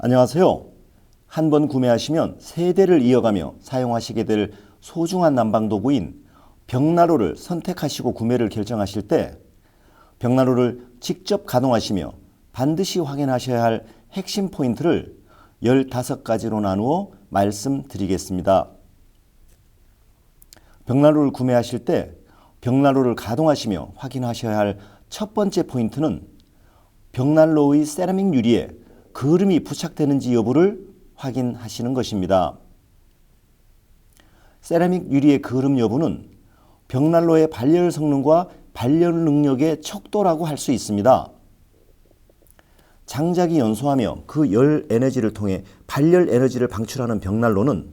안녕하세요. 한 번 구매하시면 세대를 이어가며 사용하시게 될 소중한 난방도구인 벽난로를 선택하시고 구매를 결정하실 때 벽난로를 직접 가동하시며 반드시 확인하셔야 할 핵심 포인트를 15가지로 나누어 말씀드리겠습니다. 벽난로를 구매하실 때 벽난로를 가동하시며 확인하셔야 할 첫 번째 포인트는 벽난로의 세라믹 유리에 그을음이 부착되는지 여부를 확인하시는 것입니다. 세라믹 유리의 그을음 여부는 벽난로의 발열 성능과 발열 능력의 척도라고 할 수 있습니다. 장작이 연소하며 그 열 에너지를 통해 발열 에너지를 방출하는 벽난로는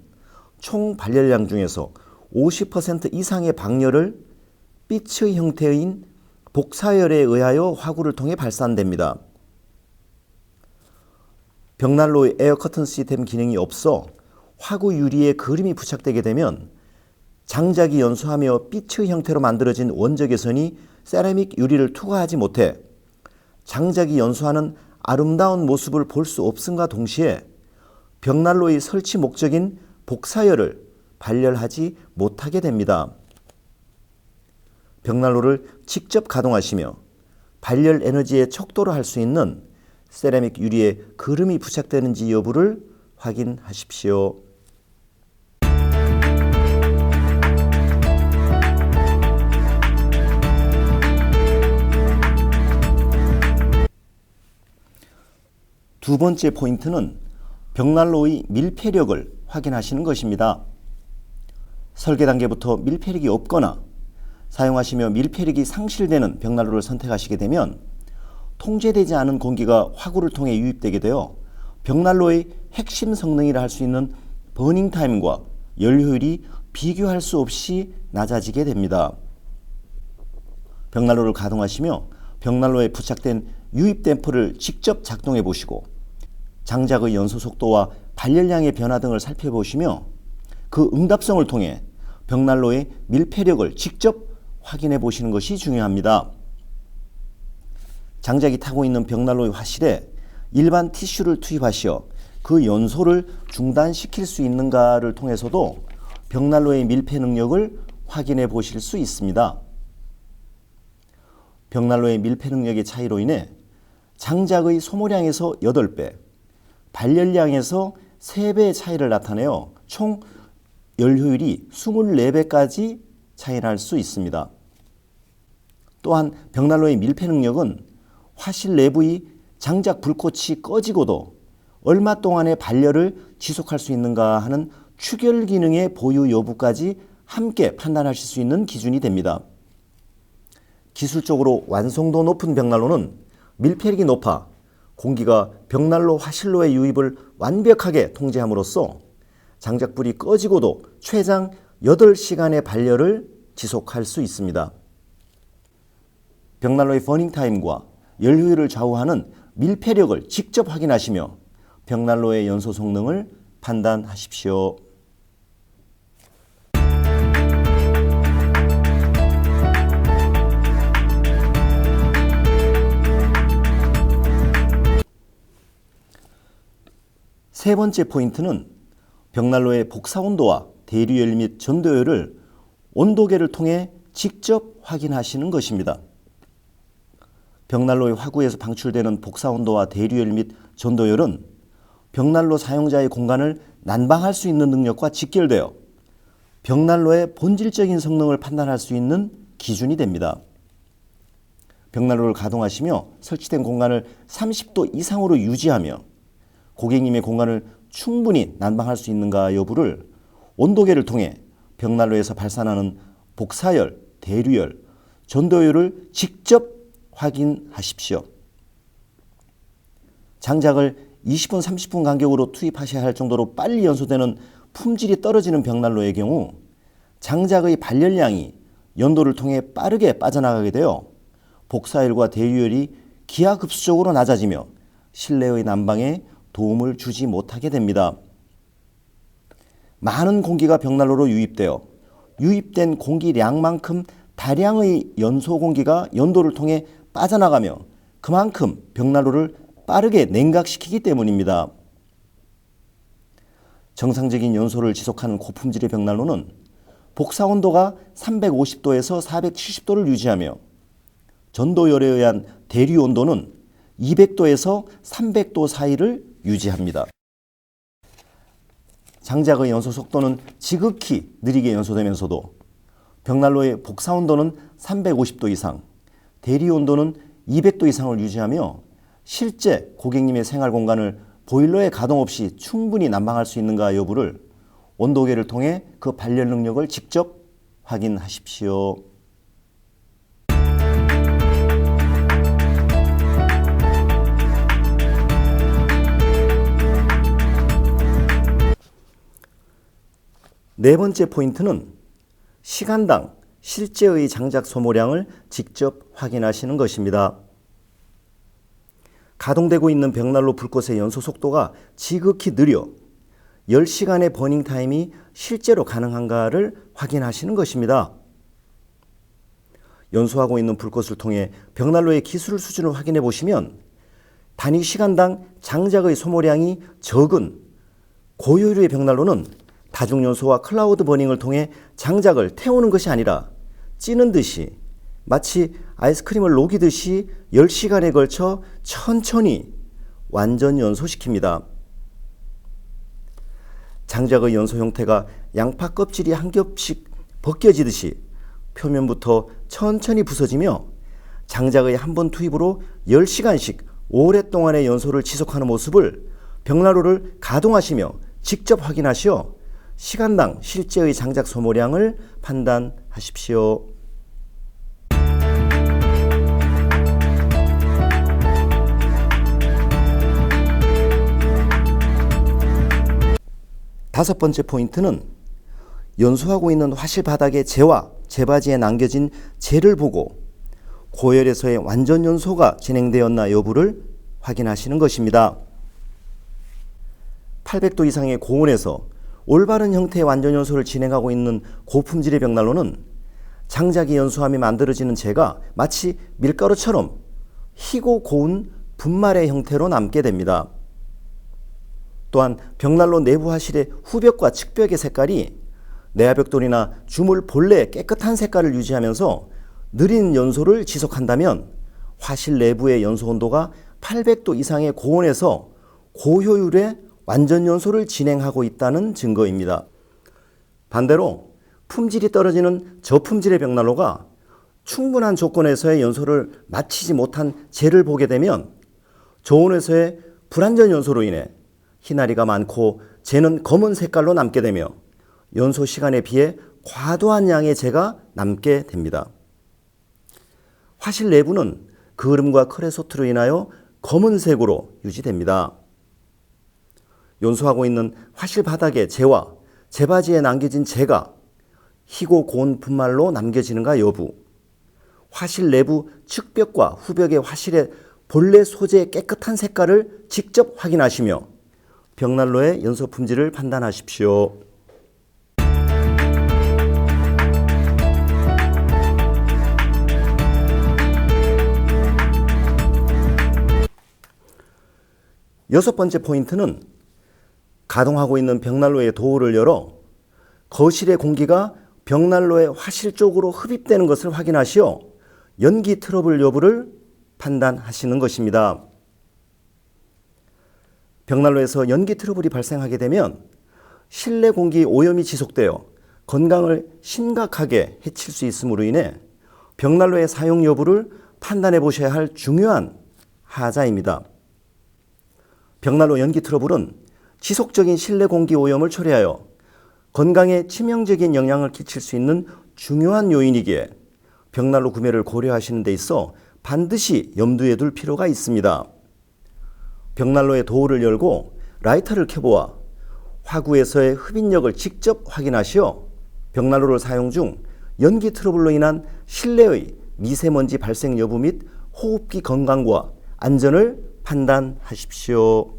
총 발열량 중에서 50% 이상의 방열을 빛의 형태인 복사열에 의하여 화구를 통해 발산됩니다. 벽난로의 에어 커튼 시스템 기능이 없어 화구 유리에 그을음이 부착되게 되면 장작이 연소하며 빛의 형태로 만들어진 원적외선이 세라믹 유리를 투과하지 못해 장작이 연소하는 아름다운 모습을 볼 수 없음과 동시에 벽난로의 설치 목적인 복사열을 발열하지 못하게 됩니다. 벽난로를 직접 가동하시며 발열 에너지의 척도로 할 수 있는 세라믹 유리에 그을음이 부착되는지 여부를 확인하십시오. 두 번째 포인트는 벽난로의 밀폐력을 확인하시는 것입니다. 설계 단계부터 밀폐력이 없거나 사용하시며 밀폐력이 상실되는 벽난로를 선택하시게 되면 통제되지 않은 공기가 화구를 통해 유입되게 되어 벽난로의 핵심 성능이라 할 수 있는 버닝 타임과 연료율이 비교할 수 없이 낮아지게 됩니다. 벽난로를 가동하시며 벽난로에 부착된 유입 댐퍼를 직접 작동해 보시고 장작의 연소 속도와 발열량의 변화 등을 살펴보시며 그 응답성을 통해 벽난로의 밀폐력을 직접 확인해 보시는 것이 중요합니다. 장작이 타고 있는 벽난로의 화실에 일반 티슈를 투입하시어 그 연소를 중단시킬 수 있는가를 통해서도 벽난로의 밀폐 능력을 확인해 보실 수 있습니다. 벽난로의 밀폐 능력의 차이로 인해 장작의 소모량에서 8배, 발열량에서 3배의 차이를 나타내어 총 열효율이 24배까지 차이 날 수 있습니다. 또한 벽난로의 밀폐 능력은 화실 내부의 장작 불꽃이 꺼지고도 얼마 동안의 발열을 지속할 수 있는가 하는 추결 기능의 보유 여부까지 함께 판단하실 수 있는 기준이 됩니다. 기술적으로 완성도 높은 벽난로는 밀폐력이 높아 공기가 벽난로 화실로의 유입을 완벽하게 통제함으로써 장작불이 꺼지고도 최장 8시간의 발열을 지속할 수 있습니다. 벽난로의 버닝 타임과 열효율을 좌우하는 밀폐력을 직접 확인하시며 벽난로의 연소 성능을 판단하십시오. 세 번째 포인트는 벽난로의 복사 온도와 대류열 및 전도열을 온도계를 통해 직접 확인하시는 것입니다. 벽난로의 화구에서 방출되는 복사 온도와 대류열 및 전도열은 벽난로 사용자의 공간을 난방할 수 있는 능력과 직결되어 벽난로의 본질적인 성능을 판단할 수 있는 기준이 됩니다. 벽난로를 가동하시며 설치된 공간을 30도 이상으로 유지하며 고객님의 공간을 충분히 난방할 수 있는가 여부를 온도계를 통해 벽난로에서 발산하는 복사열, 대류열, 전도열을 직접 확인하십시오. 장작을 20분, 30분 간격으로 투입하셔야 할 정도로 빨리 연소되는 품질이 떨어지는 벽난로의 경우 장작의 발열량이 연도를 통해 빠르게 빠져나가게 되어 복사열과 대류열이 기하급수적으로 낮아지며 실내의 난방에 도움을 주지 못하게 됩니다. 많은 공기가 벽난로로 유입되어 유입된 공기량만큼 다량의 연소 공기가 연도를 통해 빠져나가며 그만큼 벽난로를 빠르게 냉각시키기 때문입니다. 정상적인 연소를 지속하는 고품질의 벽난로는 복사 온도가 350도에서 470도를 유지하며 전도열에 의한 대류 온도는 200도에서 300도 사이를 유지합니다. 장작의 연소 속도는 지극히 느리게 연소되면서도 벽난로의 복사 온도는 350도 이상, 대류 온도는 200도 이상을 유지하며 실제 고객님의 생활 공간을 보일러의 가동 없이 충분히 난방할 수 있는가 여부를 온도계를 통해 그 발열 능력을 직접 확인하십시오. 네 번째 포인트는 시간당 실제의 장작 소모량을 직접 확인하시는 것입니다. 가동되고 있는 벽난로 불꽃의 연소 속도가 지극히 느려 10시간의 버닝 타임이 실제로 가능한가를 확인하시는 것입니다. 연소하고 있는 불꽃을 통해 벽난로의 기술 수준을 확인해 보시면 단위 시간당 장작의 소모량이 적은 고효율의 벽난로는 다중연소와 클라우드 버닝을 통해 장작을 태우는 것이 아니라 찌는 듯이 마치 아이스크림을 녹이듯이 10시간에 걸쳐 천천히 완전 연소시킵니다. 장작의 연소 형태가 양파 껍질이 한 겹씩 벗겨지듯이 표면부터 천천히 부서지며 장작의 한 번 투입으로 10시간씩 오랫동안의 연소를 지속하는 모습을 벽난로를 가동하시며 직접 확인하시어 시간당 실제의 장작 소모량을 판단하십시오. 다섯 번째 포인트는 연소하고 있는 화실 바닥의 재와 재바지에 남겨진 재를 보고 고열에서의 완전 연소가 진행되었나 여부를 확인하시는 것입니다. 800도 이상의 고온에서 올바른 형태의 완전 연소를 진행하고 있는 고품질의 벽난로는 장작이 연소하며 만들어지는 재가 마치 밀가루처럼 희고 고운 분말의 형태로 남게 됩니다. 또한 벽난로 내부 화실의 후벽과 측벽의 색깔이 내화벽돌이나 주물 본래의 깨끗한 색깔을 유지하면서 느린 연소를 지속한다면 화실 내부의 연소 온도가 800도 이상의 고온에서 고효율의 완전 연소를 진행하고 있다는 증거입니다. 반대로 품질이 떨어지는 저품질의 벽난로가 충분한 조건에서의 연소를 마치지 못한 재를 보게 되면 저온에서의 불완전 연소로 인해 희나리가 많고 재는 검은 색깔로 남게 되며 연소 시간에 비해 과도한 양의 재가 남게 됩니다. 화실 내부는 그을음과 크레소트로 인하여 검은색으로 유지됩니다. 연소하고 있는 화실 바닥의 재와 재바지에 남겨진 재가 희고 고운 분말로 남겨지는가 여부, 화실 내부 측벽과 후벽의 화실의 본래 소재의 깨끗한 색깔을 직접 확인하시며 벽난로의 연소 품질을 판단하십시오. 여섯 번째 포인트는 가동하고 있는 벽난로의 도어를 열어 거실의 공기가 벽난로의 화실 쪽으로 흡입되는 것을 확인하시어 연기 트러블 여부를 판단하시는 것입니다. 벽난로에서 연기 트러블이 발생하게 되면 실내 공기 오염이 지속되어 건강을 심각하게 해칠 수 있으므로 인해 벽난로의 사용 여부를 판단해 보셔야 할 중요한 하자입니다. 벽난로 연기 트러블은 지속적인 실내 공기 오염을 초래하여 건강에 치명적인 영향을 끼칠 수 있는 중요한 요인이기에 벽난로 구매를 고려하시는 데 있어 반드시 염두에 둘 필요가 있습니다. 벽난로의 도어를 열고 라이터를 켜보아 화구에서의 흡입력을 직접 확인하시어 벽난로를 사용 중 연기 트러블로 인한 실내의 미세먼지 발생 여부 및 호흡기 건강과 안전을 판단하십시오.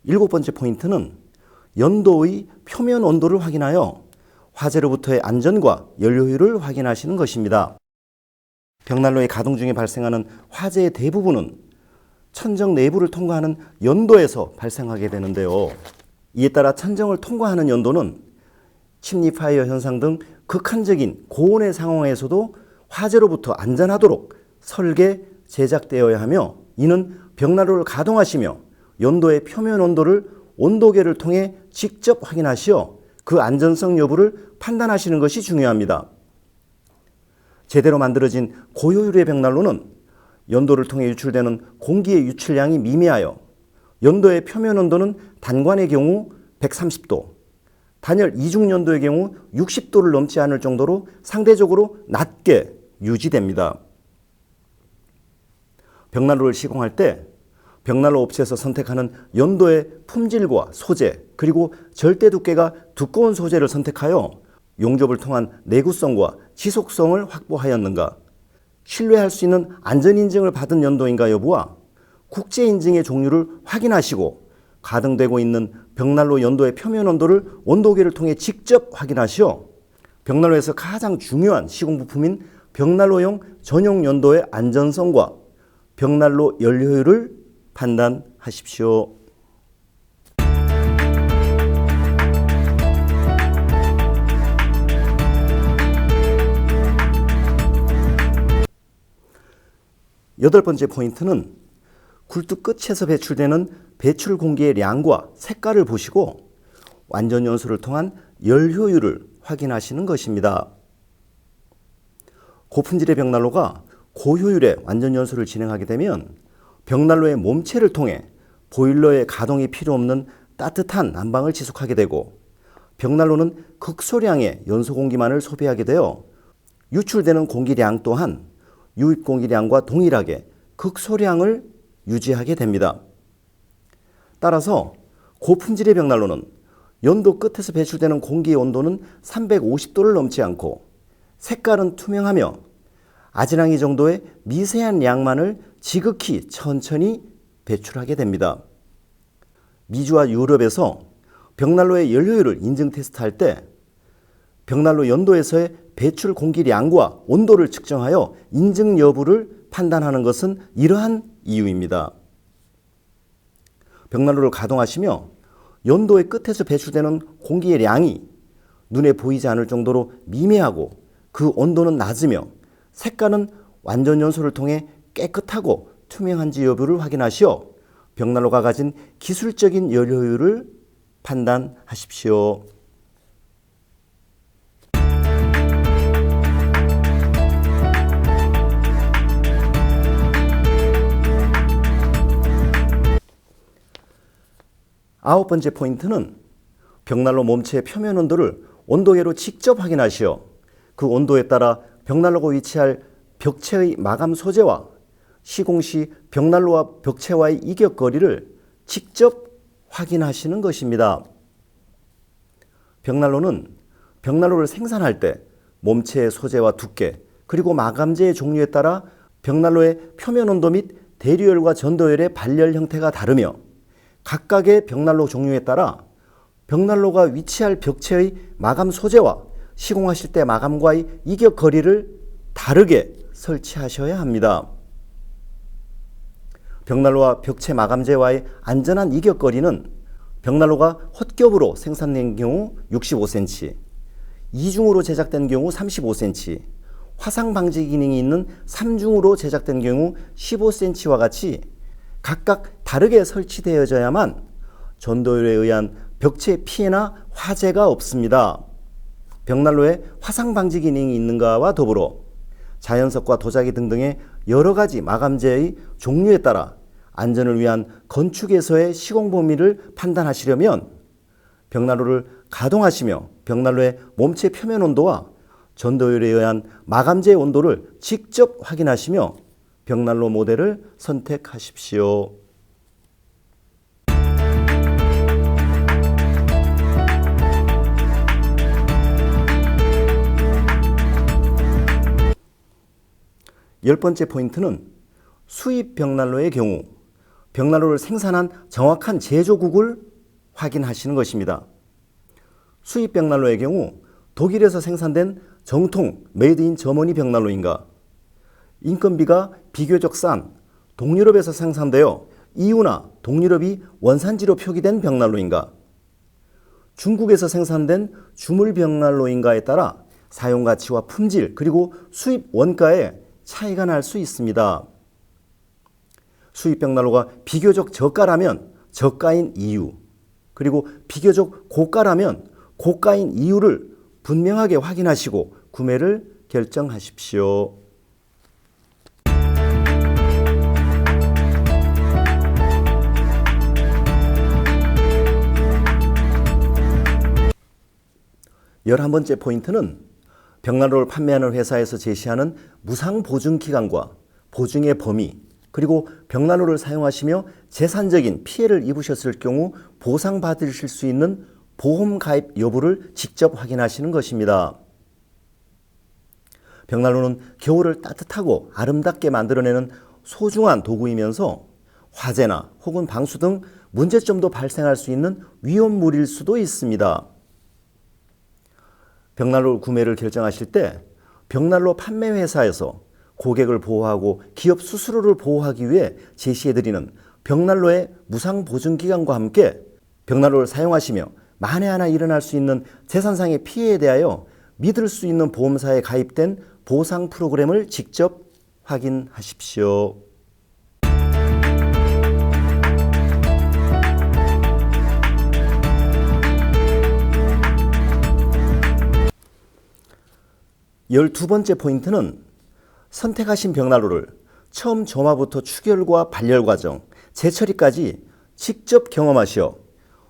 일곱 번째 포인트는 연도의 표면 온도를 확인하여 화재로부터의 안전과 연료율을 확인하시는 것입니다. 벽난로의 가동 중에 발생하는 화재의 대부분은 천정 내부를 통과하는 연도에서 발생하게 되는데요. 이에 따라 천정을 통과하는 연도는 침리 파이어 현상 등 극한적인 고온의 상황에서도 화재로부터 안전하도록 설계, 제작되어야 하며, 이는 벽난로를 가동하시며 연도의 표면 온도를 온도계를 통해 직접 확인하시어 그 안전성 여부를 판단하시는 것이 중요합니다. 제대로 만들어진 고효율의 벽난로는 연도를 통해 유출되는 공기의 유출량이 미미하여 연도의 표면 온도는 단관의 경우 130도, 단열 이중 연도의 경우 60도를 넘지 않을 정도로 상대적으로 낮게 유지됩니다. 벽난로를 시공할 때 벽난로 업체에서 선택하는 연도의 품질과 소재, 그리고 절대 두께가 두꺼운 소재를 선택하여 용접을 통한 내구성과 지속성을 확보하였는가, 신뢰할 수 있는 안전인증을 받은 연도인가 여부와 국제인증의 종류를 확인하시고, 가동되고 있는 벽난로 연도의 표면 온도를 온도계를 통해 직접 확인하시어 벽난로에서 가장 중요한 시공 부품인 벽난로용 전용 연도의 안전성과 벽난로 연료율을 판단하십시오. 여덟 번째 포인트는 굴뚝 끝에서 배출되는 배출 공기의 량과 색깔을 보시고 완전 연소를 통한 열 효율을 확인하시는 것입니다. 고품질의 벽난로가 고효율의 완전 연소를 진행하게 되면 벽난로의 몸체를 통해 보일러의 가동이 필요 없는 따뜻한 난방을 지속하게 되고, 벽난로는 극소량의 연소 공기만을 소비하게 되어 유출되는 공기량 또한 유입 공기량과 동일하게 극소량을 유지하게 됩니다. 따라서 고품질의 벽난로는 연도 끝에서 배출되는 공기의 온도는 350도를 넘지 않고 색깔은 투명하며 아지랑이 정도의 미세한 양만을 지극히 천천히 배출하게 됩니다. 미주와 유럽에서 벽난로의 연료율을 인증 테스트할 때 벽난로 연도에서의 배출 공기량과 온도를 측정하여 인증 여부를 판단하는 것은 이러한 이유입니다. 벽난로를 가동하시며 연도의 끝에서 배출되는 공기의 량이 눈에 보이지 않을 정도로 미미하고 그 온도는 낮으며 색깔은 완전 연소를 통해 깨끗하고 투명한지 여부를 확인하시어 벽난로가 가진 기술적인 연료율을 판단하십시오. 아홉 번째 포인트는 벽난로 몸체의 표면 온도를 온도계로 직접 확인하시어 그 온도에 따라 벽난로가 위치할 벽체의 마감 소재와 시공 시 벽난로와 벽체와의 이격거리를 직접 확인하시는 것입니다. 벽난로는 벽난로를 생산할 때 몸체의 소재와 두께, 그리고 마감재의 종류에 따라 벽난로의 표면 온도 및 대류열과 전도열의 발열 형태가 다르며 각각의 벽난로 종류에 따라 벽난로가 위치할 벽체의 마감 소재와 시공하실 때 마감과의 이격 거리를 다르게 설치하셔야 합니다. 벽난로와 벽체 마감재와의 안전한 이격 거리는 벽난로가 헛겹으로 생산된 경우 65cm, 이중으로 제작된 경우 35cm, 화상 방지 기능이 있는 3중으로 제작된 경우 15cm와 같이 각각 다르게 설치되어져야만 전도율에 의한 벽체 피해나 화재가 없습니다. 벽난로에 화상 방지 기능이 있는가와 더불어 자연석과 도자기 등등의 여러 가지 마감재의 종류에 따라 안전을 위한 건축에서의 시공 범위를 판단하시려면 벽난로를 가동하시며 벽난로의 몸체 표면 온도와 전도율에 의한 마감재의 온도를 직접 확인하시며 벽난로 모델을 선택하십시오. 열 번째 포인트는 수입 벽난로의 경우 벽난로를 생산한 정확한 제조국을 확인하시는 것입니다. 수입 벽난로의 경우 독일에서 생산된 정통 메이드 인 저머니 벽난로인가? 인건비가 비교적 싼 동유럽에서 생산되어 EU나 동유럽이 원산지로 표기된 벽난로인가? 중국에서 생산된 주물 벽난로인가에 따라 사용 가치와 품질 그리고 수입 원가에 차이가 날 수 있습니다. 수입 벽난로가 비교적 저가라면 저가인 이유, 그리고 비교적 고가라면 고가인 이유를 분명하게 확인하시고 구매를 결정하십시오. 열한 번째 포인트는 벽난로를 판매하는 회사에서 제시하는 무상 보증 기간과 보증의 범위, 그리고 벽난로를 사용하시며 재산적인 피해를 입으셨을 경우 보상받으실 수 있는 보험 가입 여부를 직접 확인하시는 것입니다. 벽난로는 겨울을 따뜻하고 아름답게 만들어내는 소중한 도구이면서 화재나 혹은 방수 등 문제점도 발생할 수 있는 위험물일 수도 있습니다. 벽난로 구매를 결정하실 때 벽난로 판매 회사에서 고객을 보호하고 기업 스스로를 보호하기 위해 제시해드리는 벽난로의 무상 보증 기간과 함께 벽난로를 사용하시며 만에 하나 일어날 수 있는 재산상의 피해에 대하여 믿을 수 있는 보험사에 가입된 보상 프로그램을 직접 확인하십시오. 열두 번째 포인트는 선택하신 벽난로를 처음 점화부터 추결과 발열 과정, 재처리까지 직접 경험하시어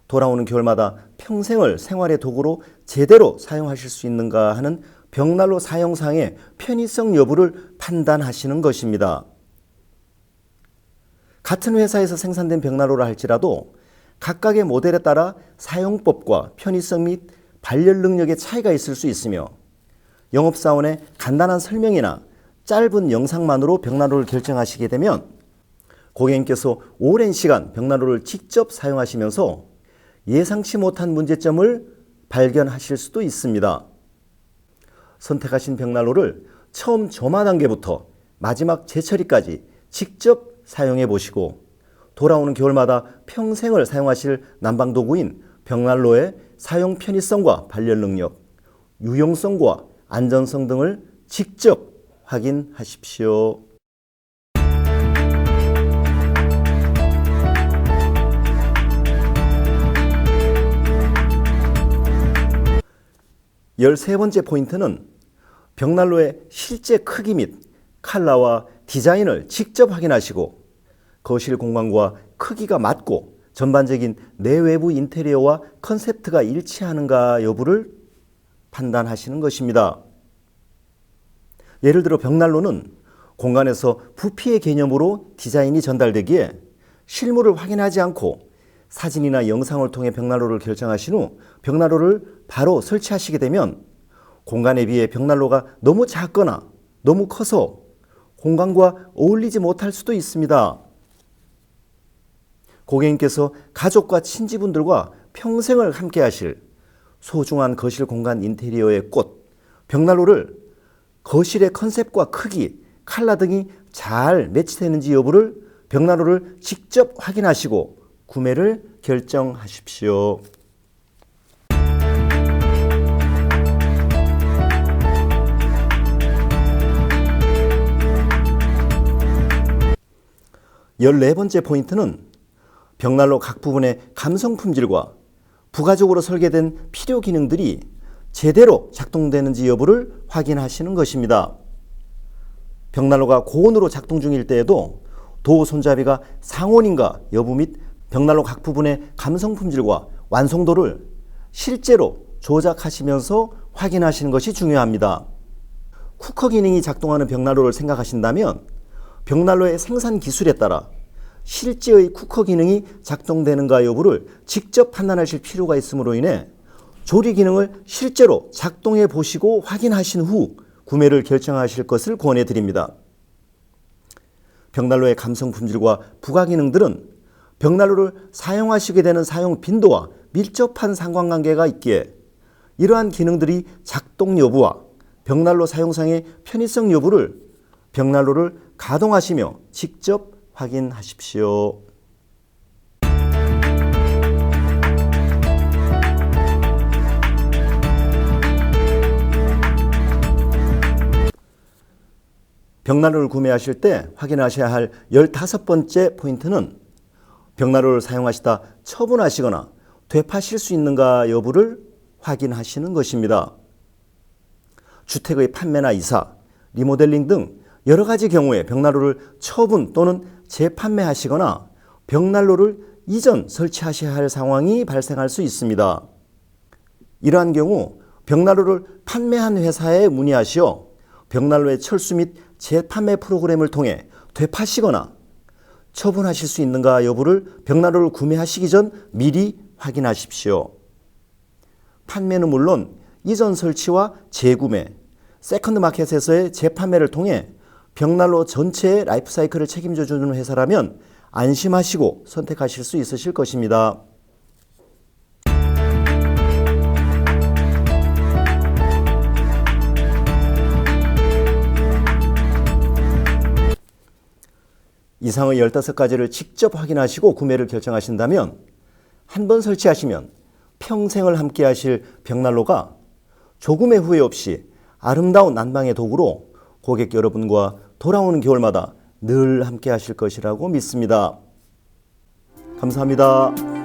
돌아오는 겨울마다 평생을 생활의 도구로 제대로 사용하실 수 있는가 하는 벽난로 사용상의 편의성 여부를 판단하시는 것입니다. 같은 회사에서 생산된 벽난로라 할지라도 각각의 모델에 따라 사용법과 편의성 및 발열 능력의 차이가 있을 수 있으며 영업사원의 간단한 설명이나 짧은 영상만으로 벽난로를 결정하시게 되면 고객님께서 오랜 시간 벽난로를 직접 사용하시면서 예상치 못한 문제점을 발견하실 수도 있습니다. 선택하신 벽난로를 처음 점화 단계부터 마지막 재처리까지 직접 사용해 보시고 돌아오는 겨울마다 평생을 사용하실 난방도구인 벽난로의 사용 편의성과 발열 능력, 유용성과 안전성 등을 직접 확인하십시오. 열세 번째 포인트는 벽난로의 실제 크기 및 컬러와 디자인을 직접 확인하시고 거실 공간과 크기가 맞고 전반적인 내외부 인테리어와 컨셉트가 일치하는가 여부를 판단하시는 것입니다. 예를 들어 벽난로는 공간에서 부피의 개념으로 디자인이 전달되기에 실물을 확인하지 않고 사진이나 영상을 통해 벽난로를 결정하신 후 벽난로를 바로 설치하시게 되면 공간에 비해 벽난로가 너무 작거나 너무 커서 공간과 어울리지 못할 수도 있습니다. 고객님께서 가족과 친지분들과 평생을 함께 하실 소중한 거실 공간 인테리어의 꽃, 벽난로를 거실의 컨셉과 크기, 컬러 등이 잘 매치되는지 여부를 벽난로를 직접 확인하시고 구매를 결정하십시오. 열네 번째 포인트는 벽난로 각 부분의 감성 품질과 부가적으로 설계된 필요 기능들이 제대로 작동되는지 여부를 확인하시는 것입니다. 벽난로가 고온으로 작동 중일 때에도 도어 손잡이가 상온인가 여부 및 벽난로 각 부분의 감성 품질과 완성도를 실제로 조작하시면서 확인하시는 것이 중요합니다. 쿠커 기능이 작동하는 벽난로를 생각하신다면 벽난로의 생산 기술에 따라 실제의 쿠커 기능이 작동되는가 여부를 직접 판단하실 필요가 있으므로 인해 조리 기능을 실제로 작동해 보시고 확인하신 후 구매를 결정하실 것을 권해 드립니다. 벽난로의 감성 품질과 부가 기능들은 벽난로를 사용하시게 되는 사용 빈도와 밀접한 상관관계가 있기에 이러한 기능들이 작동 여부와 벽난로 사용상의 편의성 여부를 벽난로를 가동하시며 직접 확인하십시오. 벽난로를 구매하실 때 확인하셔야 할 15번째 포인트는 벽난로를 사용하시다 처분하시거나 되파실 수 있는가 여부를 확인하시는 것입니다. 주택의 판매나 이사, 리모델링 등 여러 가지 경우에 벽난로를 처분 또는 재판매하시거나 벽난로를 이전 설치하셔야 할 상황이 발생할 수 있습니다. 이러한 경우 벽난로를 판매한 회사에 문의하시어 벽난로의 철수 및 재판매 프로그램을 통해 되파시거나 처분하실 수 있는가 여부를 벽난로를 구매하시기 전 미리 확인하십시오. 판매는 물론 이전 설치와 재구매, 세컨드 마켓에서의 재판매를 통해 벽난로 전체의 라이프 사이클을 책임져 주는 회사라면 안심하시고 선택하실 수 있으실 것입니다. 이상의 15가지를 직접 확인하시고 구매를 결정하신다면 한 번 설치하시면 평생을 함께 하실 벽난로가 조금의 후회 없이 아름다운 난방의 도구로 고객 여러분과 돌아오는 겨울마다 늘 함께 하실 것이라고 믿습니다. 감사합니다.